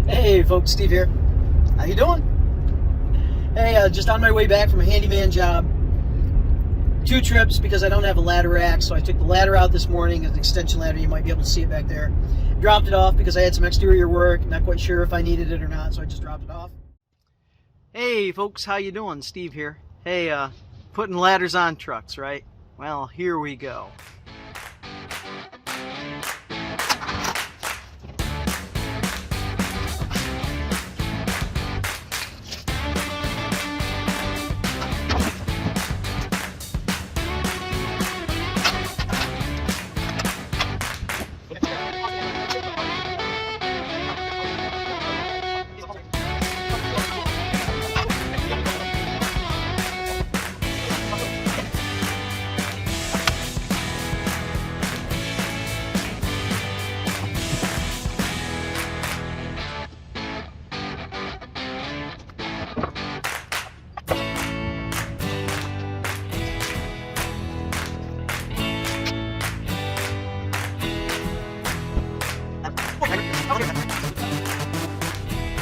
Hey folks, Steve here. How you doing? Hey, just on my way back from a handyman job. 2 trips because I don't have a ladder rack, so I took the ladder out this morning, an extension ladder. You might be able to see it back there. Dropped it off because I had some exterior work. Not quite sure if I needed it or not, so I just dropped it off. Hey folks, how you doing? Steve here. Hey, putting ladders on trucks, right? Well, here we go.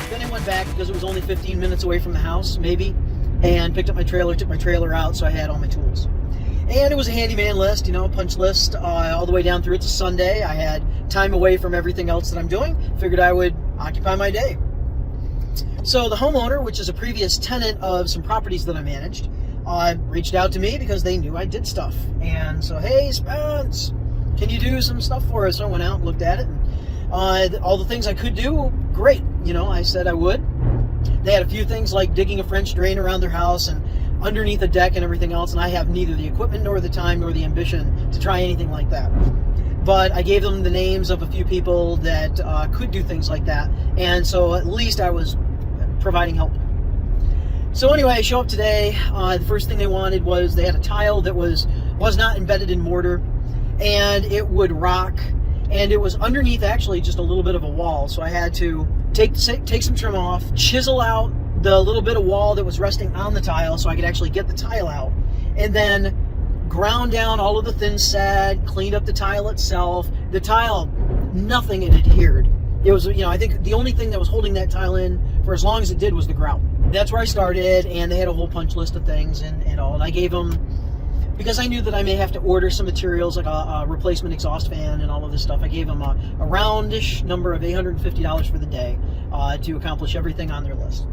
Then I went back because it was only 15 minutes away from the house, maybe, and picked up my trailer, took my trailer out, so I had all my tools. And it was a handyman list, you know, punch list all the way down through. It's a Sunday. I had time away from everything else that I'm doing. Figured I would occupy my day. So the homeowner, which is a previous tenant of some properties that I managed, reached out to me because they knew I did stuff. And so, hey, Spence, can you do some stuff for us? So I went out and looked at it, and all the things I could do, great. You know, I said I would. They had a few things like digging a French drain around their house and underneath a deck and everything else, and I have neither the equipment nor the time nor the ambition to try anything like that. But I gave them the names of a few people that could do things like that, and so at least I was providing help. So anyway, I show up today. The first thing they wanted was they had a tile that was not embedded in mortar, and it would rock, and it was underneath actually just a little bit of a wall, so I had to take some trim off, chisel out the little bit of wall that was resting on the tile so I could actually get the tile out, and then ground down all of the thin set, cleaned up the tile itself. The tile, nothing had adhered. It was, you know, I think the only thing that was holding that tile in for as long as it did was the grout. That's where I started, and they had a whole punch list of things and all, and I gave them, because I knew that I may have to order some materials like a replacement exhaust fan and all of this stuff, I gave them a roundish number of $850 for the day to accomplish everything on their list.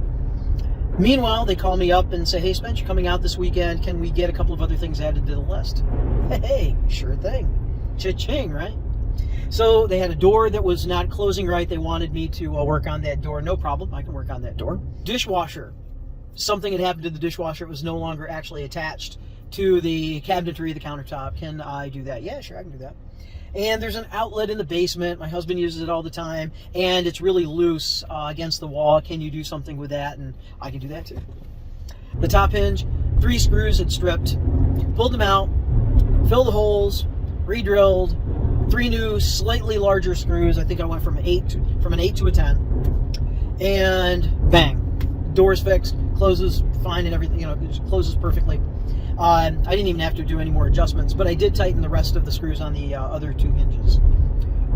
Meanwhile, they call me up and say, hey, Spence, you're coming out this weekend. Can we get a couple of other things added to the list? Hey, sure thing. Cha-ching, right? So they had a door that was not closing right. They wanted me to work on that door. No problem. I can work on that door. Dishwasher. Something had happened to the dishwasher. It was no longer actually attached to the cabinetry, the countertop. Can I do that? Yeah, sure, I can do that. And there's an outlet in the basement. My husband uses it all the time, and it's really loose against the wall. Can you do something with that? And I can do that too. The top hinge, 3 screws had stripped. Pulled them out, filled the holes, re-drilled, 3 new, slightly larger screws. I think I went from an 8 to a 10. And bang, door's fixed, closes fine and everything, you know, it closes perfectly. I didn't even have to do any more adjustments, but I did tighten the rest of the screws on the other 2 hinges.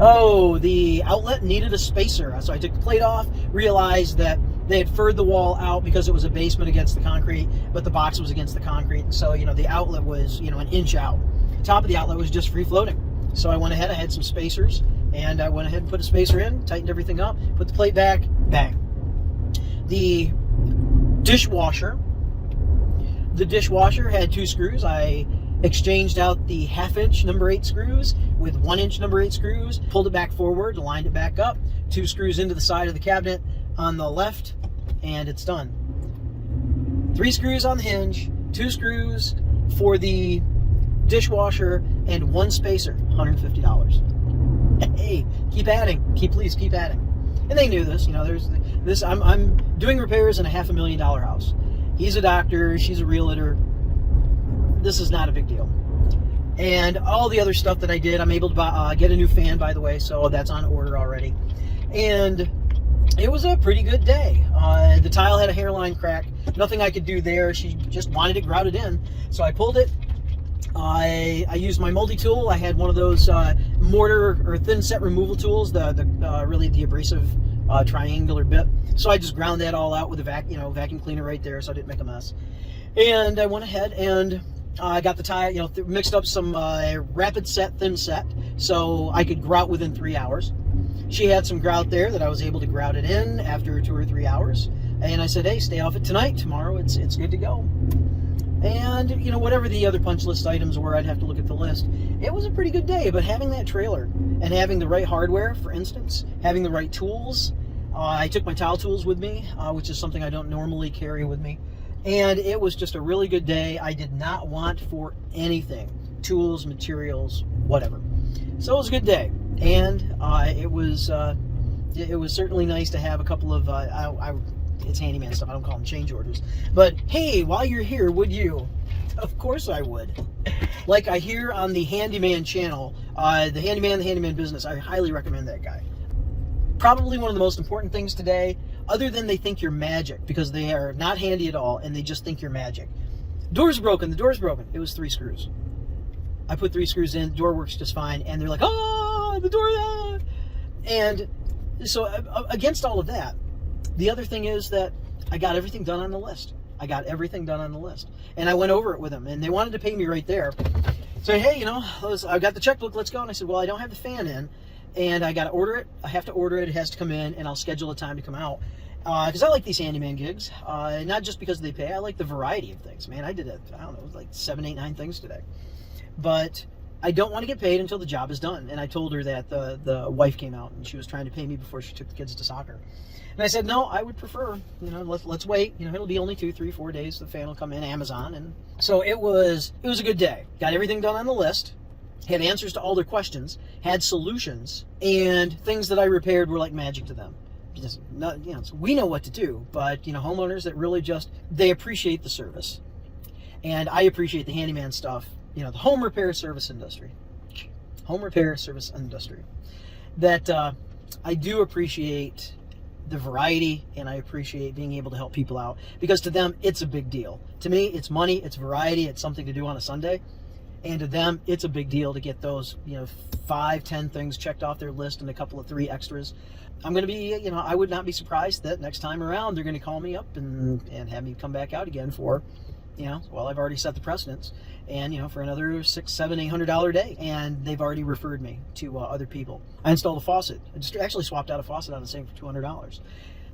Oh, the outlet needed a spacer. So I took the plate off, realized that they had furred the wall out because it was a basement against the concrete, but the box was against the concrete. And so, you know, the outlet was, you know, an inch out. The top of the outlet was just free floating. So I went ahead, I had some spacers, and I went ahead and put a spacer in, tightened everything up, put the plate back, bang. The dishwasher had 2 screws. I exchanged out the 1/2 inch number 8 screws with 1 inch number 8 screws, pulled it back forward, lined it back up, 2 screws into the side of the cabinet on the left, and it's done. 3 screws on the hinge, 2 screws for the dishwasher, and 1 spacer, $150. Hey, keep adding. Please keep adding. And they knew this, you know, there's this, I'm doing repairs in a $500,000 house. He's a doctor, she's a realtor. This is not a big deal. And all the other stuff that I did, I'm able to get a new fan, by the way, so that's on order already. And it was a pretty good day. The tile had a hairline crack. Nothing I could do there. She just wanted it grouted in. So I pulled it. I used my multi-tool. I had one of those mortar or thin set removal tools, really the abrasive triangular bit. So I just ground that all out with a vacuum cleaner right there, so I didn't make a mess. And I went ahead and I got the tire, mixed up some rapid set, thin set, so I could grout within 3 hours. She had some grout there that I was able to grout it in after 2 or 3 hours. And I said, hey, stay off it tonight. Tomorrow it's good to go. And, whatever the other punch list items were, I'd have to look at the list. It was a pretty good day, but having that trailer and having the right hardware, for instance, having the right tools. I took my tile tools with me, which is something I don't normally carry with me. And it was just a really good day. I did not want for anything. Tools, materials, whatever. So it was a good day. And it was certainly nice to have a couple of, it's handyman stuff, I don't call them change orders. But hey, while you're here, would you? Of course I would. Like I hear on the Handyman channel, the Handyman Business, I highly recommend that guy. Probably one of the most important things today, other than they think you're magic, because they are not handy at all, and they just think you're magic. Door's broken, the door's broken. It was 3 screws. I put 3 screws in, door works just fine, and they're like, oh, the door, ah. And so against all of that, the other thing is that I got everything done on the list. And I went over it with them, and they wanted to pay me right there. So, hey, I got the checkbook, let's go. And I said, well, I don't have the fan in, and I got to order it. I have to order it. It has to come in, and I'll schedule a time to come out. Because I like these handyman gigs, not just because they pay. I like the variety of things, man. I did it, I don't know, like 7, 8, 9 things today. But I don't want to get paid until the job is done. And I told her that the wife came out, and she was trying to pay me before she took the kids to soccer. And I said, no, I would prefer, let's wait. It'll be only 2, 3, 4 days. The fan will come in, Amazon. And so it was a good day. Got everything done on the list. Had answers to all their questions. Had solutions. And things that I repaired were like magic to them. Because so we know what to do. But, homeowners that really they appreciate the service. And I appreciate the handyman stuff. The home repair service industry. That I do appreciate the variety, and I appreciate being able to help people out, because to them it's a big deal. To me, it's money, it's variety, it's something to do on a Sunday, and to them it's a big deal to get those 5, 10 things checked off their list and a couple of 3 extras. I'm going to be, I would not be surprised that next time around they're going to call me up and have me come back out again for, well, I've already set the precedence, and for another $600, $700, $800 day, and they've already referred me to other people. I installed a faucet. I just actually swapped out a faucet on the same for $200. It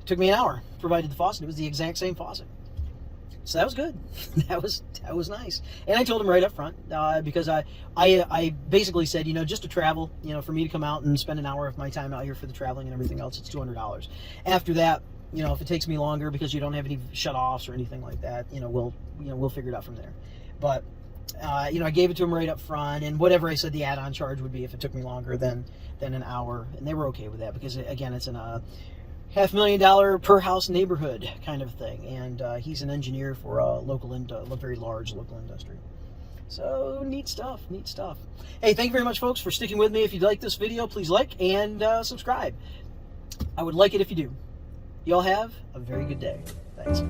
took me an hour. Provided the faucet. It was the exact same faucet. So that was good. that was nice. And I told him right up front, because I basically said, just to travel, for me to come out and spend an hour of my time out here for the traveling and everything else, it's $200. After that, if it takes me longer because you don't have any shut-offs or anything like that, we'll figure it out from there. But I gave it to them right up front, and whatever I said the add-on charge would be if it took me longer than an hour, and they were okay with that, because again, it's in a $500,000 per house neighborhood kind of thing, and he's an engineer for a very large local industry. So neat stuff. Hey, thank you very much, folks, for sticking with me. If you like this video, please like and subscribe. I would like it if you do. Y'all have a very good day. Thanks.